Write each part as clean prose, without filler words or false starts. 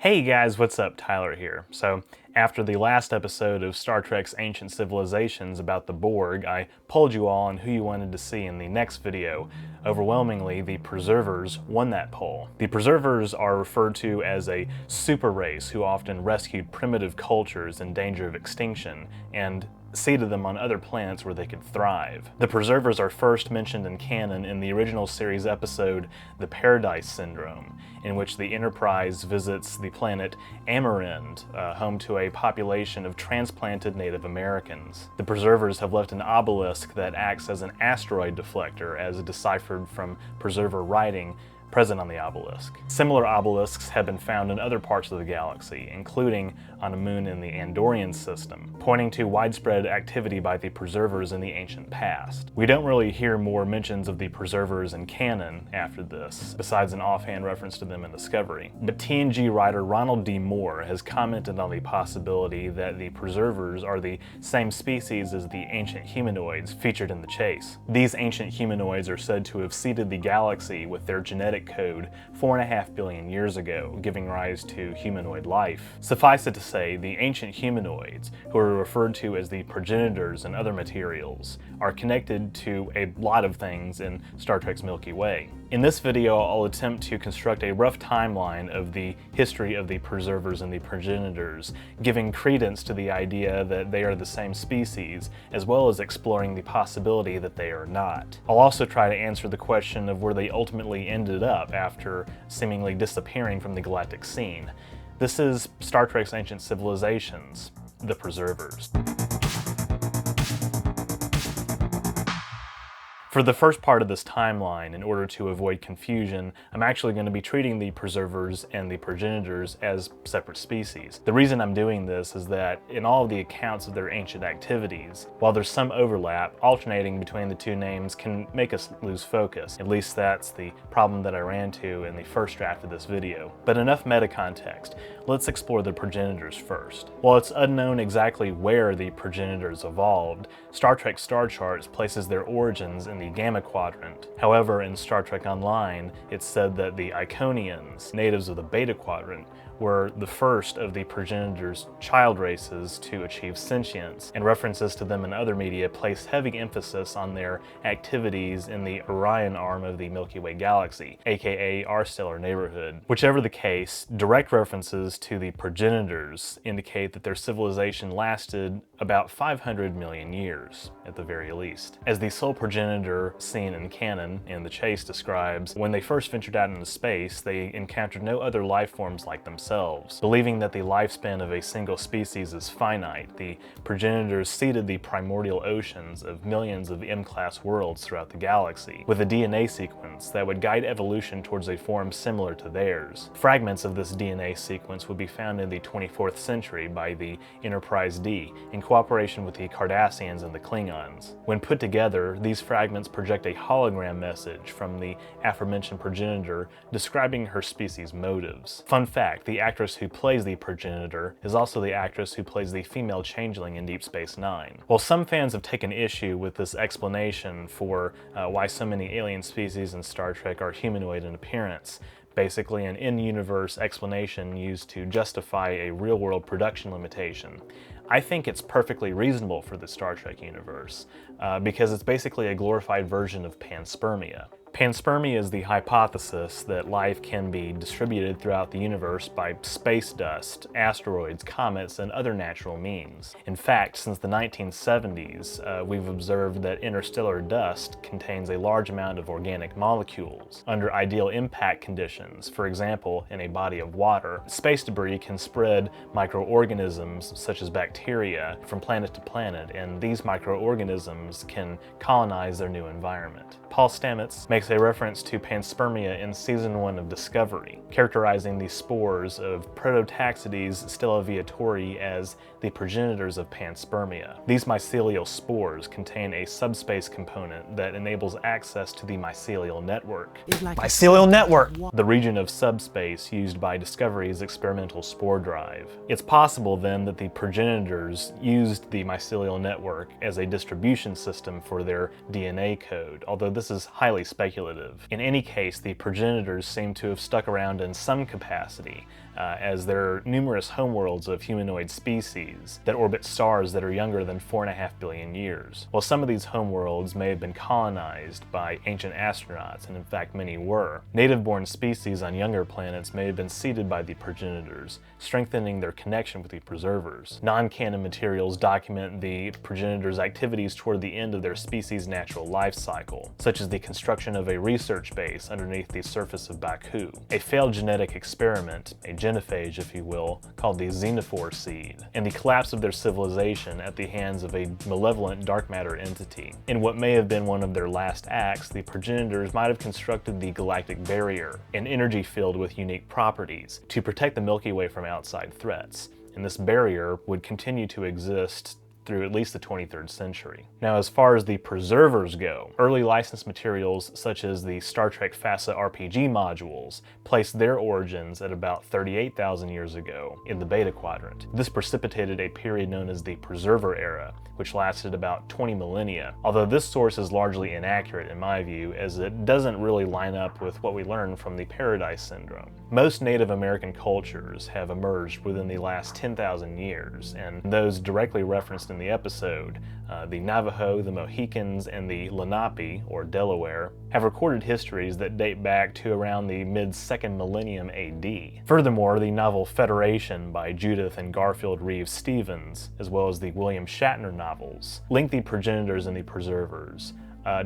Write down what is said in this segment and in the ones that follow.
Hey guys, what's up? Tyler here. So, after the last episode of Star Trek's Ancient Civilizations about the Borg, I polled you all on who you wanted to see in the next video. Overwhelmingly, the Preservers won that poll. The Preservers are referred to as a super race who often rescued primitive cultures in danger of extinction and seeded them on other planets where they could thrive. The Preservers are first mentioned in canon in the original series episode The Paradise Syndrome, in which the Enterprise visits the planet Amerind, home to a population of transplanted Native Americans. The Preservers have left an obelisk that acts as an asteroid deflector, as deciphered from Preserver writing present on the obelisk. Similar obelisks have been found in other parts of the galaxy, including on a moon in the Andorian system, pointing to widespread activity by the Preservers in the ancient past. We don't really hear more mentions of the Preservers in canon after this, besides an offhand reference to them in Discovery. But TNG writer Ronald D. Moore has commented on the possibility that the Preservers are the same species as the Ancient Humanoids featured in The Chase. These Ancient Humanoids are said to have seeded the galaxy with their genetic code 4.5 billion years ago, giving rise to humanoid life. Suffice it to say, the Ancient Humanoids, who are referred to as the Progenitors and other materials, are connected to a lot of things in Star Trek's Milky Way. In this video, I'll attempt to construct a rough timeline of the history of the Preservers and the Progenitors, giving credence to the idea that they are the same species, as well as exploring the possibility that they are not. I'll also try to answer the question of where they ultimately ended up after seemingly disappearing from the galactic scene. This is Star Trek's Ancient Civilizations, The Preservers. For the first part of this timeline, in order to avoid confusion, I'm actually going to be treating the Preservers and the Progenitors as separate species. The reason I'm doing this is that in all of the accounts of their ancient activities, while there's some overlap, alternating between the two names can make us lose focus. At least that's the problem that I ran into in the first draft of this video. But enough meta context. Let's explore the Progenitors first. While it's unknown exactly where the Progenitors evolved, Star Trek Star Charts places their origins in the Gamma Quadrant. However, in Star Trek Online, it's said that the Iconians, natives of the Beta Quadrant, were the first of the Progenitors' child races to achieve sentience, and references to them in other media place heavy emphasis on their activities in the Orion arm of the Milky Way Galaxy, aka our stellar neighborhood. Whichever the case, direct references to the Progenitors indicate that their civilization lasted about 500 million years, at the very least. As the sole progenitor seen in canon, and The Chase describes, when they first ventured out into space, they encountered no other life forms like themselves. Believing that the lifespan of a single species is finite, the Progenitors seeded the primordial oceans of millions of M-class worlds throughout the galaxy, with a DNA sequence that would guide evolution towards a form similar to theirs. Fragments of this DNA sequence would be found in the 24th century by the Enterprise D, in cooperation with the Cardassians and the Klingons. When put together, these fragments project a hologram message from the aforementioned progenitor describing her species' motives. Fun fact, the actress who plays the progenitor is also the actress who plays the female changeling in Deep Space Nine. While some fans have taken issue with this explanation for why so many alien species in Star Trek are humanoid in appearance, basically an in-universe explanation used to justify a real-world production limitation, I think it's perfectly reasonable for the Star Trek universe, because it's basically a glorified version of panspermia. Panspermia is the hypothesis that life can be distributed throughout the universe by space dust, asteroids, comets, and other natural means. In fact, since the 1970s, we've observed that interstellar dust contains a large amount of organic molecules. Under ideal impact conditions, for example, in a body of water, space debris can spread microorganisms such as bacteria from planet to planet, and these microorganisms can colonize their new environment. Paul Stamets makes a reference to panspermia in Season 1 of Discovery, characterizing the spores of Prototaxides stelloviatori as the progenitors of panspermia. These mycelial spores contain a subspace component that enables access to the mycelial network. Mycelial network! The region of subspace used by Discovery's experimental spore drive. It's possible then that the progenitors used the mycelial network as a distribution system for their DNA code, although this is highly speculative. In any case, the progenitors seem to have stuck around in some capacity, as there are numerous homeworlds of humanoid species that orbit stars that are younger than 4.5 billion years. While some of these homeworlds may have been colonized by ancient astronauts, and in fact many were, native-born species on younger planets may have been seeded by the progenitors, strengthening their connection with the preservers. Non-canon materials document the progenitors' activities toward the end of their species' natural life cycle, such as the construction of a research base underneath the surface of Baku, a failed genetic experiment, a genophage if you will, called the xenophore seed, and the collapse of their civilization at the hands of a malevolent dark matter entity. In what may have been one of their last acts, the progenitors might have constructed the galactic barrier, an energy field with unique properties, to protect the Milky Way from outside threats, and this barrier would continue to exist through at least the 23rd century. Now, as far as the preservers go, early licensed materials such as the Star Trek FASA RPG modules place their origins at about 38,000 years ago in the Beta Quadrant. This precipitated a period known as the Preserver Era, which lasted about 20 millennia, although this source is largely inaccurate in my view, as it doesn't really line up with what we learned from the Paradise Syndrome. Most Native American cultures have emerged within the last 10,000 years, and those directly referenced in the episode, the Navajo, the Mohicans, and the Lenape, or Delaware, have recorded histories that date back to around the mid-2nd millennium AD. Furthermore, the novel Federation by Judith and Garfield Reeves Stevens, as well as the William Shatner novels, link the progenitors and the preservers,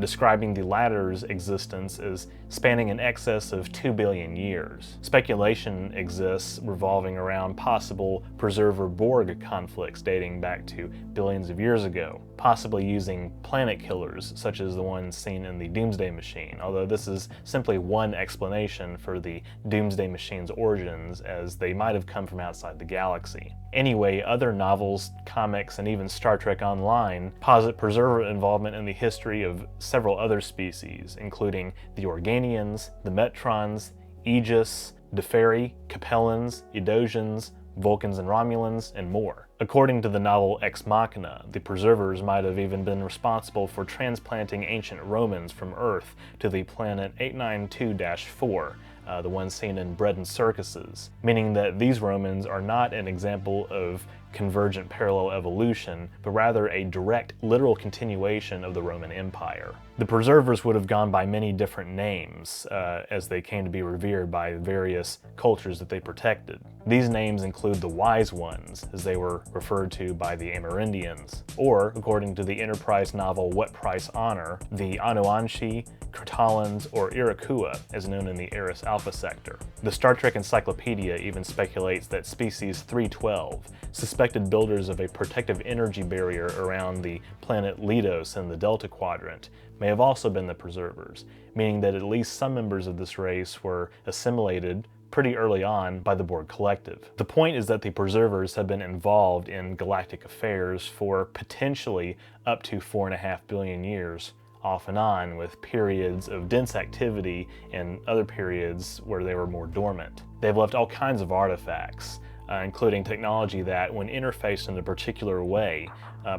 describing the latter's existence as spanning in excess of 2 billion years. Speculation exists revolving around possible preserver-Borg conflicts dating back to billions of years ago, possibly using planet killers such as the ones seen in the Doomsday Machine, although this is simply one explanation for the Doomsday Machine's origins, as they might have come from outside the galaxy. Anyway, other novels, comics, and even Star Trek Online posit preserver involvement in the history of several other species, including the Organians, the Metrons, Aegis, Deferi, Capellans, Edosians, Vulcans and Romulans, and more. According to the novel Ex Machina, the preservers might have even been responsible for transplanting ancient Romans from Earth to the planet 892-4, the one seen in Bread and Circuses, meaning that these Romans are not an example of convergent parallel evolution, but rather a direct, literal continuation of the Roman Empire. The preservers would have gone by many different names as they came to be revered by various cultures that they protected. These names include the Wise Ones, as they were referred to by the Amerindians, or, according to the Enterprise novel What Price Honor, the Anuanshi, Kurtalans, or Iroquois, as known in the Eris Alpha sector. The Star Trek Encyclopedia even speculates that Species 312, suspected builders of a protective energy barrier around the planet Letos in the Delta Quadrant, may have also been the preservers, meaning that at least some members of this race were assimilated pretty early on by the Borg Collective. The point is that the preservers have been involved in galactic affairs for potentially up to 4.5 billion years, off and on, with periods of dense activity and other periods where they were more dormant. They've left all kinds of artifacts, including technology that, when interfaced in a particular way,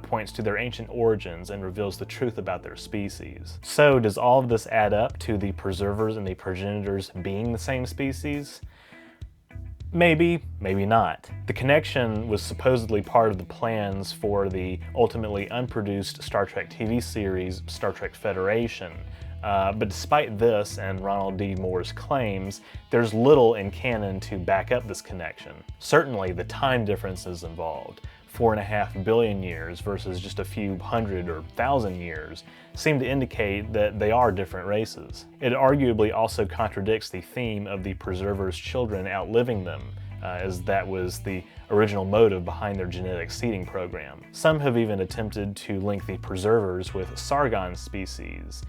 points to their ancient origins and reveals the truth about their species. So, does all of this add up to the preservers and the progenitors being the same species? Maybe, maybe not. The connection was supposedly part of the plans for the ultimately unproduced Star Trek TV series, Star Trek Federation. But despite this and Ronald D. Moore's claims, there's little in canon to back up this connection. Certainly, the time differences involved, 4.5 billion years versus just a few hundred or thousand years, seem to indicate that they are different races. It arguably also contradicts the theme of the preservers' children outliving them, as that was the original motive behind their genetic seeding program. Some have even attempted to link the preservers with Sargon species,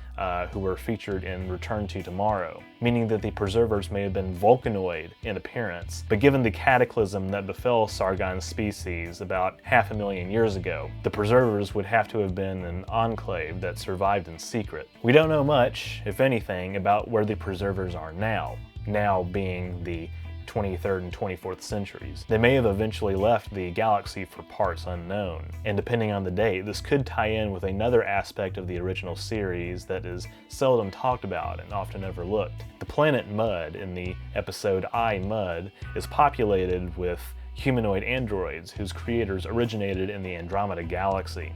who were featured in Return to Tomorrow, meaning that the preservers may have been Vulcanoid in appearance, but given the cataclysm that befell Sargon species about 500,000 years ago, the preservers would have to have been an enclave that survived in secret. We don't know much, if anything, about where the preservers are now being the 23rd and 24th centuries. They may have eventually left the galaxy for parts unknown, and depending on the date, this could tie in with another aspect of the original series that is seldom talked about and often overlooked. The planet Mud in the episode I, Mud is populated with humanoid androids whose creators originated in the Andromeda Galaxy.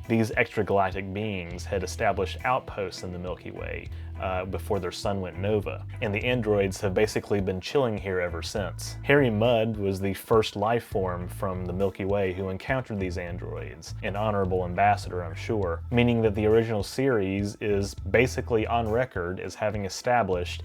These extragalactic beings had established outposts in the Milky Way before their sun went nova, and the androids have basically been chilling here ever since. Harry Mudd was the first life form from the Milky Way who encountered these androids, an honorable ambassador, I'm sure, meaning that the original series is basically on record as having established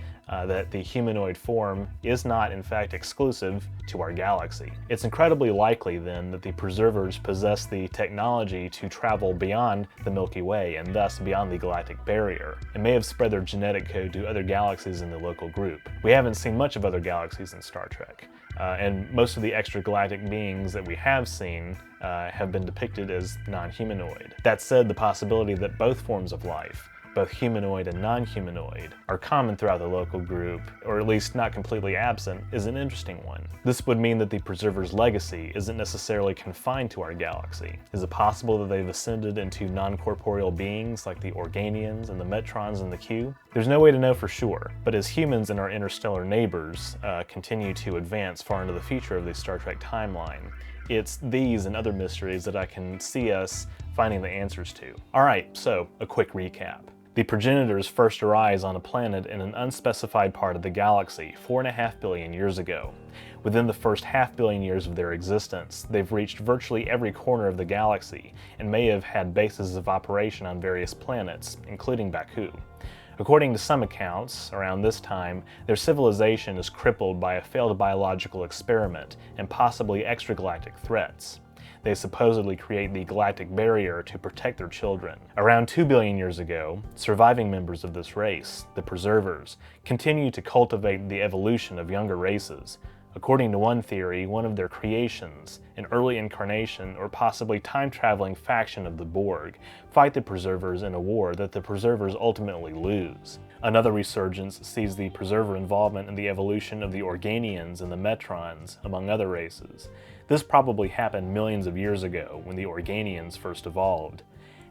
that the humanoid form is not in fact exclusive to our galaxy. It's incredibly likely then that the preservers possess the technology to travel beyond the Milky Way and thus beyond the galactic barrier, and may have spread their genetic code to other galaxies in the local group. We haven't seen much of other galaxies in Star Trek, and most of the extragalactic beings that we have seen have been depicted as non-humanoid. That said, the possibility that both forms of life, both humanoid and non-humanoid, are common throughout the local group, or at least not completely absent, is an interesting one. This would mean that the Preserver's legacy isn't necessarily confined to our galaxy. Is it possible that they've ascended into non-corporeal beings like the Organians and the Metrons and the Q? There's no way to know for sure, but as humans and our interstellar neighbors continue to advance far into the future of the Star Trek timeline, it's these and other mysteries that I can see us finding the answers to. Alright, so a quick recap. The Progenitors first arise on a planet in an unspecified part of the galaxy 4.5 billion years ago. Within the first 500 million years of their existence, they've reached virtually every corner of the galaxy and may have had bases of operation on various planets, including Baku. According to some accounts, around this time, their civilization is crippled by a failed biological experiment and possibly extragalactic threats. They supposedly create the galactic barrier to protect their children. Around 2 billion years ago, surviving members of this race, the Preservers, continue to cultivate the evolution of younger races. According to one theory, one of their creations, an early incarnation or possibly time-traveling faction of the Borg, fight the Preservers in a war that the Preservers ultimately lose. Another resurgence sees the Preserver involvement in the evolution of the Organians and the Metrons, among other races. This probably happened millions of years ago when the Organians first evolved.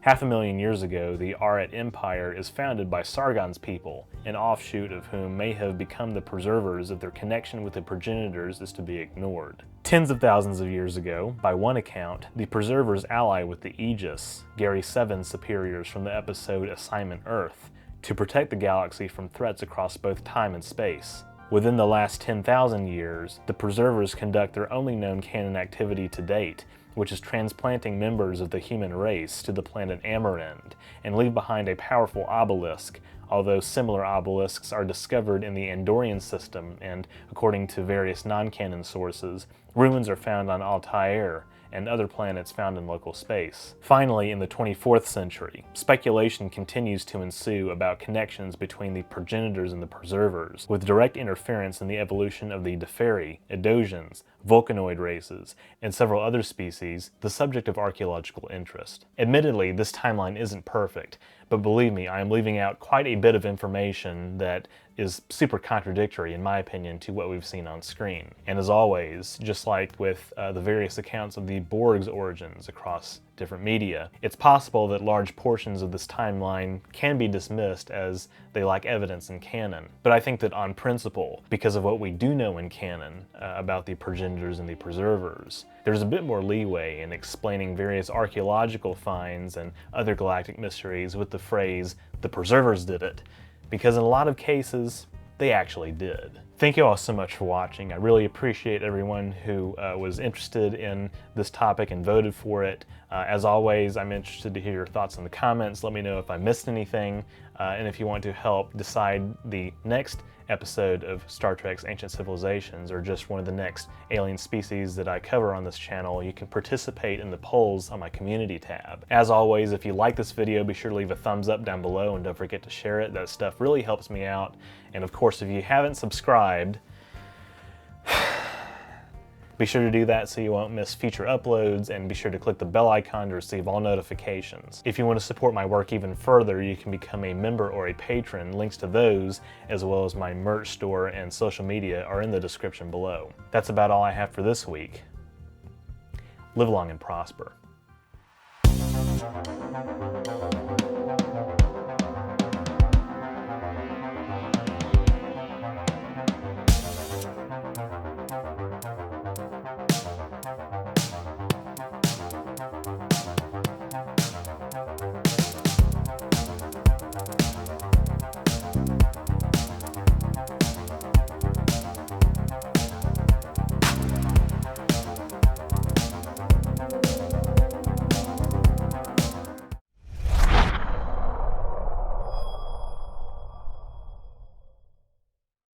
500,000 years ago, the Arat Empire is founded by Sargon's people, an offshoot of whom may have become the Preservers if their connection with the Progenitors is to be ignored. Tens of thousands of years ago, by one account, the Preservers ally with the Aegis, Gary Seven's superiors from the episode Assignment Earth, to protect the galaxy from threats across both time and space. Within the last 10,000 years, the Preservers conduct their only known canon activity to date, which is transplanting members of the human race to the planet Amarend, and leave behind a powerful obelisk, although similar obelisks are discovered in the Andorian system, and according to various non-canon sources, ruins are found on Altair and other planets found in local space. Finally, in the 24th century, speculation continues to ensue about connections between the Progenitors and the Preservers, with direct interference in the evolution of the Deferi, Edosians, Vulcanoid races, and several other species, the subject of archaeological interest. Admittedly, this timeline isn't perfect, but believe me, I am leaving out quite a bit of information that is super contradictory, in my opinion, to what we've seen on screen. And as always, just like with the various accounts of the Borg's origins across different media, it's possible that large portions of this timeline can be dismissed as they lack evidence in canon. But I think that on principle, because of what we do know in canon about the Progenitors and the Preservers, there's a bit more leeway in explaining various archaeological finds and other galactic mysteries with the phrase, "the Preservers did it," because in a lot of cases, they actually did. Thank you all so much for watching. I really appreciate everyone who was interested in this topic and voted for it. As always, I'm interested to hear your thoughts in the comments. Let me know if I missed anything, and if you want to help decide the next episode of Star Trek's Ancient Civilizations, or just one of the next alien species that I cover on this channel, you can participate in the polls on my community tab. As always, if you like this video, be sure to leave a thumbs up down below and don't forget to share it. That stuff really helps me out. And of course, if you haven't subscribed, Be sure to do that so you won't miss future uploads, and be sure to click the bell icon to receive all notifications. If you want to support my work even further, you can become a member or a patron. Links to those, as well as my merch store and social media, are in the description below. That's about all I have for this week. Live long and prosper.